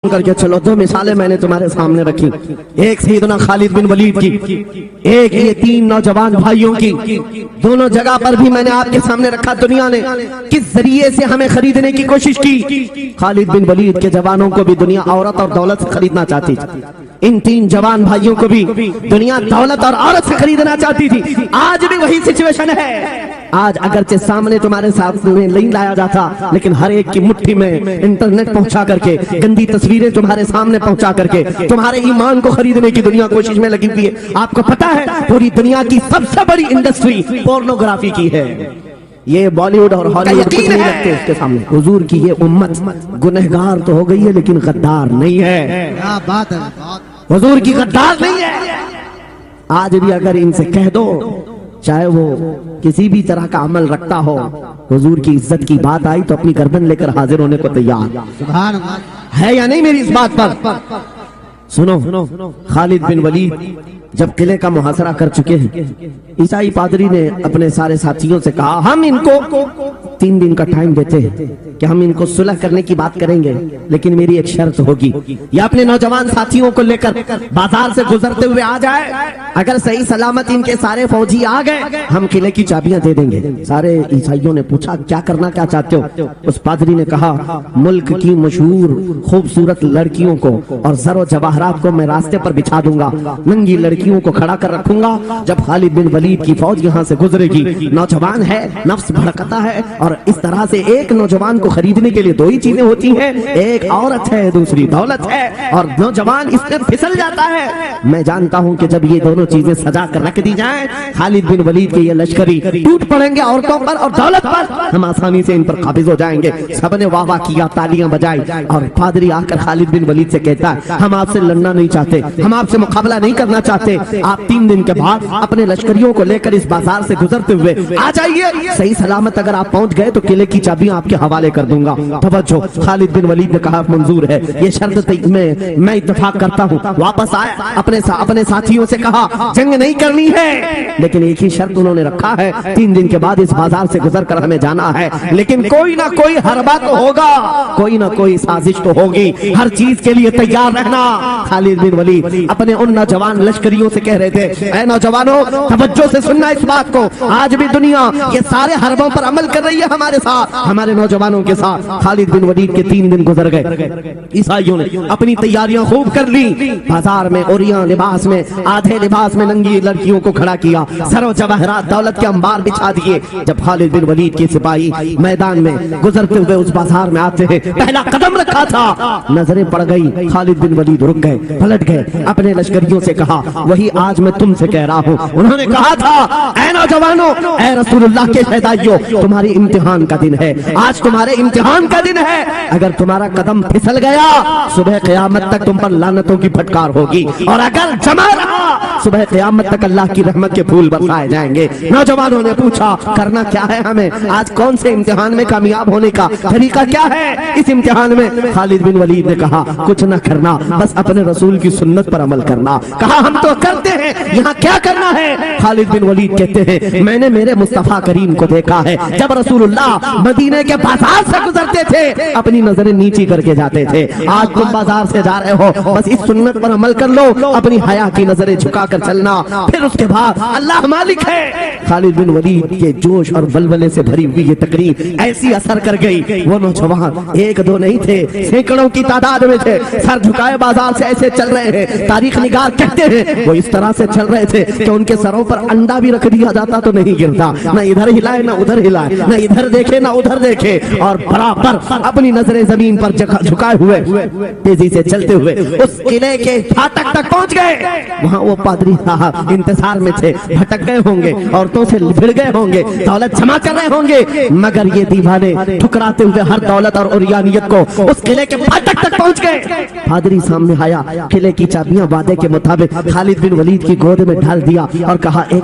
کر کے چلو دو مثالیں میں نے تمہارے سامنے رکھی، ایک سیدنا خالد بن ولید کی، ایک یہ تین نوجوان بھائیوں کی۔ دونوں جگہ پر بھی میں نے آپ کے سامنے رکھا دنیا نے کس ذریعے سے ہمیں خریدنے کی کوشش کی۔ خالد بن ولید کے جوانوں کو بھی دنیا عورت اور دولت سے خریدنا چاہتی تھی، ان تین جوان بھائیوں کو بھی دنیا دولت اور عورت سے خریدنا چاہتی تھی۔ آج بھی وہی سچویشن ہے۔ آج اگرچہ سامنے تمہارے ساتھ نہیں لایا جاتا، لیکن ہر ایک کی مٹھی میں انٹرنیٹ پہنچا کر کے، گندی تصویریں تمہارے سامنے پہنچا کر کے تمہارے ایمان کو خریدنے کی دنیا کوشش میں لگی ہوئی ہے۔ آپ کو پتا ہے پوری دنیا کی سب سے بڑی انڈسٹری پورنوگرافی کی ہے۔ یہ بالی ووڈ اور ہالی ووڈ کچھ نہیں لگتے اس کے سامنے۔ حضور کی یہ امت گنہگار تو ہو گئی ہے لیکن غدار نہیں ہے۔ کیا بات ہے، حضور کی غدار نہیں ہے۔ آج بھی اگر ان سے کہہ دو، چاہے وہ کسی بھی طرح کا عمل رکھتا ہو، حضور کی عزت کی بات آئی تو اپنی گردن لے کر حاضر ہونے کو تیار سبحان اللہ ہے یا نہیں میری اس بات پر؟ سنو، خالد بن ولید جب قلعے کا محاصرہ کر چکے ہیں، عیسائی پادری نے اپنے سارے ساتھیوں سے کہا ہم ان کو 3 دن کا ٹائم دیتے ہیں کہ ہم ان کو صلح کرنے کی بات کریں گے، لیکن میری ایک شرط ہوگی، یہ اپنے نوجوان ساتھیوں کو لے کر بازار سے گزرتے ہوئے آ جائے، اگر صحیح سلامت ان کے سارے فوجی آ گئے ہم قلعے کی چابیاں دے دیں گے۔ سارے عیسائیوں نے پوچھا کیا کرنا کیا چاہتے ہو؟ اس پادری نے کہا ملک کی مشہور خوبصورت لڑکیوں کو اور زر و جواہرات کو میں راستے پر بچھا دوں گا، ننگی لڑکیوں کو کھڑا کر رکھوں گا، جب خالد بن ولید کی فوج یہاں سے گزرے گی، نوجوان ہے، نفس بھڑکتا ہے، اور اس طرح سے ایک نوجوان کو خریدنے کے لیے 2 ہی چیزیں ہوتی ہیں، ایک عورت ہے دوسری دولت ہے، اور نوجوان اس میں پھسل جاتا ہے۔ میں جانتا ہوں کہ جب یہ دونوں چیزیں سجا کر رکھ دی جائیں، خالد بن ولید کے یہ لشکری ٹوٹ پڑیں گے عورتوں پر اور دولت پر، ہم آسانی سے ان پر قابض ہو جائیں گے۔ سب نے واہ واہ کیا، تالیاں بجائی، اور پادری آ کر خالد بن ولید سے کہتا ہے ہم آپ سے لڑنا نہیں چاہتے، ہم آپ سے مقابلہ نہیں کرنا چاہتے، آپ 3 دن کے بعد اپنے لشکریوں کو لے کر اس بازار سے گزرتے ہوئے آ جائیے، صحیح سلامت اگر آپ پہنچ گئے تو قلعے کی چابیاں آپ کے حوالے کر دوں گا۔ توجہ، خالد بن ولید نے کہا منظور ہے، یہ شرط میں اتفاق کرتا ہوں۔ واپس آئے، اپنے ساتھیوں سے کہا جنگ نہیں کرنی ہے، لیکن ایک ہی شرط انہوں نے رکھا ہے، 3 دن کے بعد اس بازار سے گزر کر ہمیں جانا ہے، لیکن کوئی نہ کوئی حربہ تو ہوگا، کوئی نہ کوئی سازش تو ہوگی، ہر چیز کے لیے تیار رہنا۔ خالد بن ولید اپنے ان نوجوان لشکریوں سے کہہ رہے تھے اے نوجوانوں توجہ سے سننا اس بات کو، آج بھی دنیا یہ سارے حربوں پر عمل کر رہی ہے ہمارے ساتھ، ہمارے نوجوانوں کے ساتھ۔ خالد بن ولید کے 3 دن گزر گئے، عیسائیوں نے اپنی تیاریاں خوب کر لی، بازار میں اوریاں لباس میں، آدھے لباس میں ننگی لڑکیوں کو کھڑا کیا، سر و جواہرات دولت کے انبار بچھا دیے۔ جب خالد بن ولید کے سپاہی میدان میں گزرتے ہوئے اس بازار میں آتے ہیں، پہلا قدم رکھا تھا، نظریں پڑ گئی، خالد بن ولید رک گئے، پلٹ گئے، اپنے لشکریوں سے کہا وہی آج میں تم سے کہہ رہا ہوں، انہوں نے کہا تھا اے نوجوانوں، اے رسول اللہ کے شہدائیوں، تمہاری امتحان کا دن ہے، آج تمہارے امتحان کا دن ہے، اگر تمہارا قدم پھسل گیا صبح قیامت تک تم پر لعنتوں کی پھٹکار ہوگی، اور اگر جمع رہا صبح قیامت تک اللہ کی رحمت کے پھول برسائے جائیں گے۔ نوجوانوں نے پوچھا کرنا کیا ہے ہمیں، آج کون سے امتحان میں کامیاب ہونے کا طریقہ کیا ہے اس امتحان میں؟ خالد بن ولید نے کہا کچھ نہ کرنا، بس اپنے رسول کی سنت پر عمل کرنا۔ کہا ہم تو کرتے ہیں، یہاں کیا کرنا ہے؟ خالد بن ولید کہتے ہیں میں نے میرے مصطفیٰ کریم کو دیکھا ہے، جب رسول اللہ مدینے کے بازار سے گزرتے تھے اپنی نظریں نیچی کر کے جاتے تھے، آج تم بازار سے جا رہے ہو، بس اس سنت پر عمل کر لو، اپنی حیا کی نظریں جھکا کر چلنا، پھر اس کے بعد اللہ مالک ہے۔ خالد بن ولید کے جوش اور ولولے سے بھری ہوئی یہ تقریر ایسی اثر کر گئی، وہ نوجوان 1-2 نہیں تھے، سینکڑوں کی تعداد میں تھے، سر جھکائے بازار سے ایسے چل رہے ہیں، تاریخ نگار کہتے ہیں وہ اس طرح سے چل رہے تھے کہ ان کے سروں پر انڈا بھی رکھ دیا جاتا تو نہیں گرتا، نہ ادھر ہلائے نہ ادھر ہلائے، نہ ادھر دیکھے نہ ادھر دیکھے، اور برابر اپنی نظریں زمین پر جھکائے ہوئے تیزی سے چلتے ہوئے اس قلعے کے پھاٹک تک پہنچ گئے۔ وہاں وہ پادری صاحب انتظار میں تھے، بھٹک گئے ہوں گے، عورتوں سے بھڑ گئے ہوں گے، دولت جمع کر رہے ہوں گے، مگر یہ دیوانے ٹھکراتے ہوئے ہر دولت اور اوریانیت کو اس قلعے کے پھاٹک تک پہنچ گئے۔ پادری سامنے آیا، قلعے کی چابیاں وعدے کے مطابق خالد بن ولید کی گود میں ڈال دیا اور کہا ایک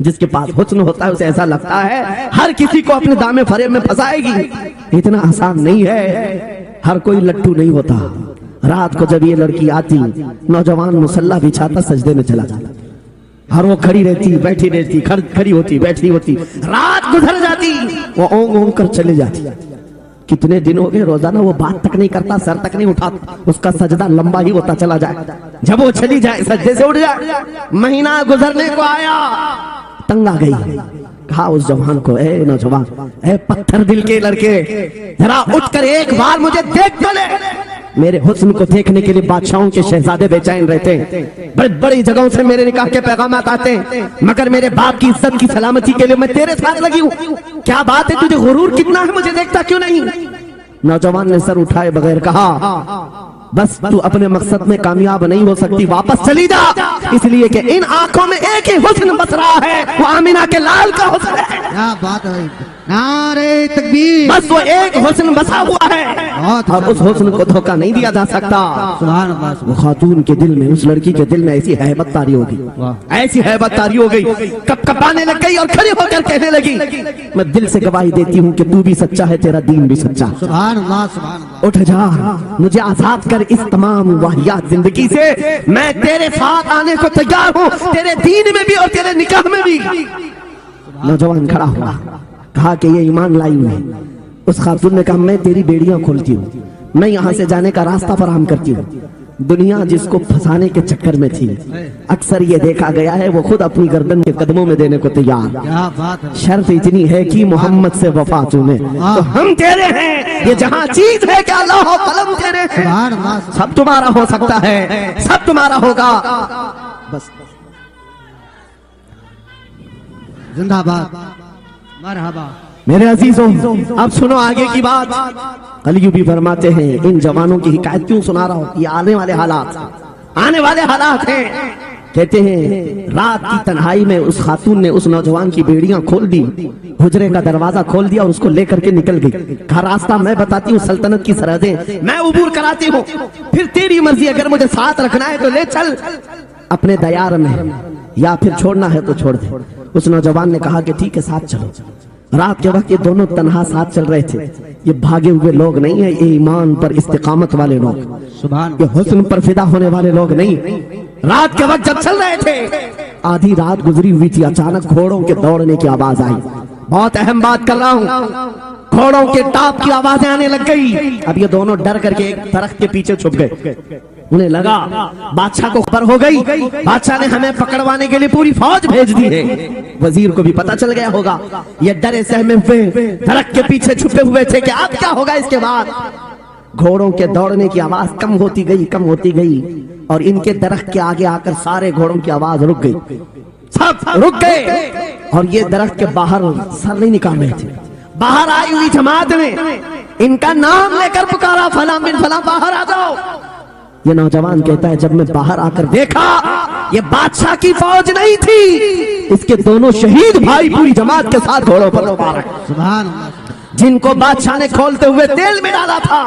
جس کے پاس حسن ہوتا ہے اسے ایسا لگتا ہے ہر کسی کو اپنے دامے فریب میں پھنسائے گی. اتنا آسان نہیں ہے, ہر کوئی لٹو نہیں ہوتا. رات کو جب یہ لڑکی آتی, نوجوان مسلح بچھاتا سجدے میں چلا جاتا, اور وہ کھڑی رہتی بیٹھی رہتی, کھڑی ہوتی بیٹھی ہوتی, رات گزر جاتی, وہ اونگ اونگ کر چلے جاتی. کتنے دن ہو گئے روزانہ وہ بات تک نہیں کرتا, سر تک نہیں اٹھاتا, اس کا سجدہ لمبا ہی ہوتا چلا جائے. جب وہ چلی جائے سجدے سے اٹھ جائے. مہینہ گزرنے کو آیا, تنگ آ گئی, کہا اس جوان کو, اے نوجوان, اے پتھر دل کے لڑکے, ذرا اٹھ کر ایک بار مجھے دیکھ تو لے. میرے حسن کو دیکھنے کے لیے بادشاہوں کے شہزادے بے چین رہتے ہیں, بڑی بڑی جگہوں سے میرے نکاح کے پیغامات آتے ہیں, مگر میرے باپ کی عزت کی سلامتی کے لیے میں تیرے ساتھ لگی ہوں. کیا بات ہے, تجھے غرور کتنا ہے, مجھے دیکھتا کیوں نہیں؟ نوجوان نے سر اٹھائے بغیر کہا, بس تو اپنے مقصد میں کامیاب نہیں ہو سکتی, واپس چلی جا, اس لیے کہ ان آنکھوں میں ایک ہی حسن بس رہا ہے, وہ آمینہ کے لال کا حسن ہے. کیا بات ہے, نعرہ تکبیر. بس وہ ایک حسن بسا ہوا ہے, اور اس حسن کو دھوکہ نہیں دیا جا سکتا. سبحان اللہ. وہ خاتون کے دل میں, اس لڑکی کے دل میں ایسی ہیبت طاری ہو گئی, ایسی ہیبت طاری ہو گئی, کپ کپانے لگ گئی اور کھڑی ہو کر کہنے لگی, میں دل سے گواہی دیتی ہوں کہ تو بھی سچا ہے, تیرا دین بھی سچا. سبحان اللہ, سبحان اللہ. اٹھ جا, مجھے آزاد کر اس تمام واہیات زندگی سے, میں تیرے ساتھ آنے کو تیار ہوں, تیرے دین میں بھی اور تیرے نکاح میں بھی. نوجوان کھڑا ہوا, کہا کہ یہ ایمان لائی ہوئی. اس خاتون نے کہا, میں تیری بیڑیاں کھولتی ہوں, میں یہاں سے جانے کا راستہ فراہم کرتی ہوں. دنیا جس کو پھنسانے کے چکر میں تھی, اکثر یہ دیکھا گیا ہے وہ خود اپنی گردن کے قدموں میں دینے کو تیار. کیا بات ہے. شرط اتنی ہے کہ محمد سے وفا چومے, تو ہم تیرے ہیں. یہ جہاں چیز ہے کہ اللہ و قلم تیرے ہیں, سبحان اللہ. سب تمہارا ہو سکتا ہے, سب تمہارا ہوگا. بس زندہ باد, مرحبا. میرے عزیزوں, اب سنو آگے کی بات. قلیوبی فرماتے ہیں, ان جوانوں کی حکایت کیوں سنا رہا ہوں, یہ آنے والے حالات ہیں. کہتے ہیں رات کی تنہائی میں اس خاتون نے اس نوجوان کی بیڑیاں کھول دی, حجرے کا دروازہ کھول دیا اور اس کو لے کر کے نکل گئی. کہا راستہ میں بتاتی ہوں, سلطنت کی سرحدیں میں عبور کراتی ہوں, پھر تیری مرضی, اگر مجھے ساتھ رکھنا ہے تو لے چل اپنے دیار میں, یا پھر چھوڑنا ہے تو چھوڑ دے. اس نوجوان نے کہا کہ ٹھیک ہے, ساتھ چلو. رات کے وقت یہ دونوں تنہا ساتھ چل رہے تھے. یہ بھاگے ہوئے لوگ نہیں ہیں, یہ ایمان پر استقامت والے لوگ, سبحان. یہ حسن پر فدا ہونے والے لوگ نہیں. رات کے وقت جب چل رہے تھے, آدھی رات گزری ہوئی تھی, اچانک گھوڑوں کے دوڑنے کی آواز آئی. بہت اہم بات کر رہا ہوں, گھوڑوں کے ٹاپ کی آوازیں آنے لگ گئی. اب یہ دونوں ڈر کر کے ایک درخت کے پیچھے چھپ گئے. انہیں لگا بادشاہ کو خبر ہو گئی, بادشاہ نے ہمیں پکڑوانے کے لیے پوری فوج بھیج دی ہے. وزیر کو بھی پتا چل گیا ہوگا. یہ ڈرے سہمے ہوئے درخت کے پیچھے چھپے ہوئے تھے کہ اب کیا ہوگا اس کے بعد. گھوڑوں کے دوڑنے کی آواز کم ہوتی گئی, اور ان کے درخت کے آگے آ کر سارے گھوڑوں کی آواز رک گئی, سب رک گئے. اور یہ درخت کے باہر سر نہیں نکال رہے تھے. باہر آئی ہوئی جماعت نے ان کا نام لے کر پکارا, فلاں بن فلاں باہر آ جاؤ. یہ نوجوان کہتا ہے, جب میں باہر آ کر دیکھا یہ بادشاہ کی فوج نہیں تھی, اس کے دونوں شہید بھائی پوری جماعت کے ساتھ گھوڑوں پر سوار, سبحان اللہ. جن کو بادشاہ نے کھولتے ہوئے تیل میں ڈالا تھا,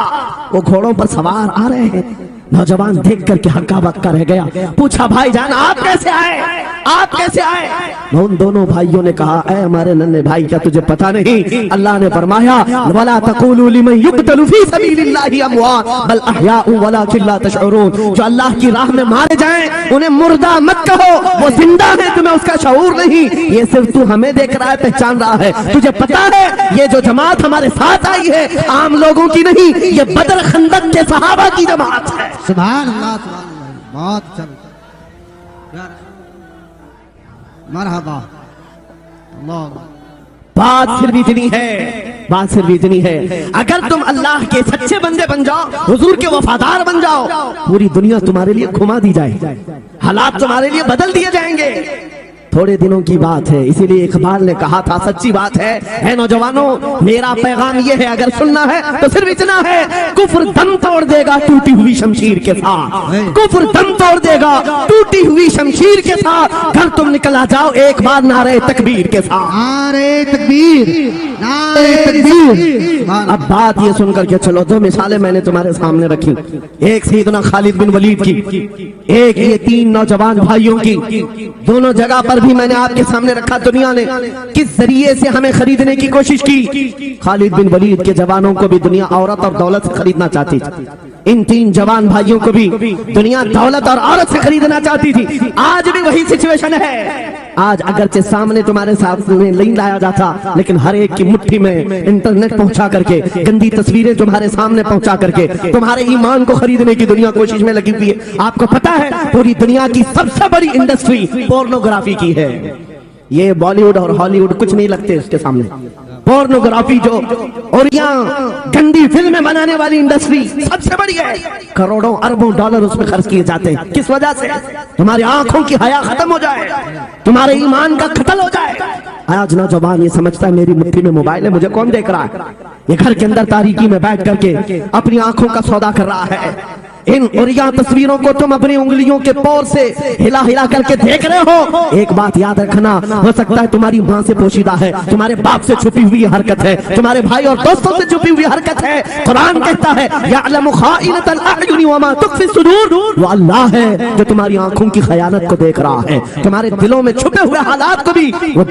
وہ گھوڑوں پر سوار آ رہے ہیں. نوجوان دیکھ کر کے ہکا بکا رہ گیا. پوچھا, بھائی جان آپ کیسے آئے, آپ کیسے آئے؟ ان دونوں بھائیوں نے کہا, اے ہمارے ننھے بھائی, کیا تجھے پتا نہیں, اللہ نے فرمایا وَلَا تَقُولُوا لِمَن يُقْتَلُ فِي سَبِيلِ اللَّهِ أَمْوَاتٌ بَلْ أَحْيَاءٌ وَلَٰكِن لَّا تَشْعُرُونَ. جو اللہ کی راہ میں مارے جائیں انہیں مردہ مت کہو, وہ زندہ ہیں, تمہیں اس کا شعور نہیں. یہ صرف تو ہمیں دیکھ رہا ہے, پہچان رہا ہے. تجھے پتا ہے یہ جو جماعت ہمارے ساتھ آئی ہے عام لوگوں کی نہیں, یہ بدر خندق کے صحابہ کی جماعت ہے. سبحان اللہ, سبحان اللہ. بہت اچھا. مرحبا. اللہ. بات صرف اتنی ہے, اگر تم اللہ کے سچے بندے بن جاؤ, حضور کے وفادار بن جاؤ, پوری دنیا تمہارے لیے گھما دی جائے, حالات تمہارے لیے بدل دیے جائیں گے. تھوڑے دنوں کی بات ہے, اسی لیے اقبال نے کہا تھا, سچی بات ہے, اے نوجوانوں میرا پیغام یہ ہے, اگر سننا ہے تو صرف اتنا ہے, کفر دم توڑ دے گا ٹوٹی ہوئی شمشیر کے ساتھ, کفر دم توڑ دے گا ٹوٹی ہوئی شمشیر کے ساتھ. گھر تم نکلا جاؤ ایک بار نعرہ تکبیر کے ساتھ, نعرہ تکبیر, نعرہ تکبیر. اب بات یہ سن کر کے چلو, دو مثالیں میں نے تمہارے سامنے رکھی, ایک سیدنا خالد بن ولید کی, ایک یہ تین نوجوان بھائیوں کی. دونوں جگہ پر بھی میں نے آپ کے سامنے رکھا. دنیا نے کس ذریعے سے ہمیں خریدنے کی کوشش کی. خالد بن ولید کے جوانوں کو بھی دنیا عورت اور دولت سے خریدنا چاہتی تھی. ان 3 جوان بھائیوں کو بھی دنیا دولت اور عورت سے خریدنا چاہتی تھی. آج بھی وہی سچویشن ہے. آج اگرچہ سامنے تمہارے ساتھ نہیں لایا جاتا, لیکن ہر ایک کی مٹھی میں انٹرنیٹ پہنچا کر کے, گندی تصویریں تمہارے سامنے پہنچا کر کے تمہارے ایمان کو خریدنے کی دنیا کوشش میں لگی ہوئی ہے. آپ کو پتا ہے پوری دنیا کی سب سے بڑی انڈسٹری پورنوگرافی کی ہے. یہ بالی ووڈ اور ہالی ووڈ کچھ نہیں لگتے اس کے سامنے. پورنوگرافی جو اور یہاں گندی فلمیں بنانے والی انڈسٹری سب سے بڑی ہے. کروڑوں اربوں ڈالر اس میں خرچ کیے جاتے ہیں. کس وجہ سے؟ تمہاری آنکھوں کی حیا ختم ہو جائے, تمہارے ایمان کا قتل ہو جائے. آج نوجوان یہ سمجھتا ہے میری مٹھی میں موبائل ہے, مجھے کون دیکھ رہا ہے. یہ گھر کے اندر تاریکی میں بیٹھ کر کے اپنی آنکھوں کا سودا کر رہا ہے. ان عریاں تصویروں کو تم اپنی انگلیوں کے پور سے ہلا ہلا کر کے دیکھ رہے ہو. ایک بات یاد رکھنا, ہو سکتا ہے تمہاری ماں سے پوشیدہ ہے, تمہارے باپ سے چھپی ہوئی حرکت ہے, تمہارے بھائی اور دوستوں سے چھپی ہوئی حرکت ہے. قرآن کہتا ہے یعلم خائنۃ الاعین وما تخفی الصدور. وہ اللہ ہے جو تمہاری آنکھوں کی خیانت کو دیکھ رہا ہے, تمہارے دلوں میں چھپے ہوئے حالات کو بھی وہ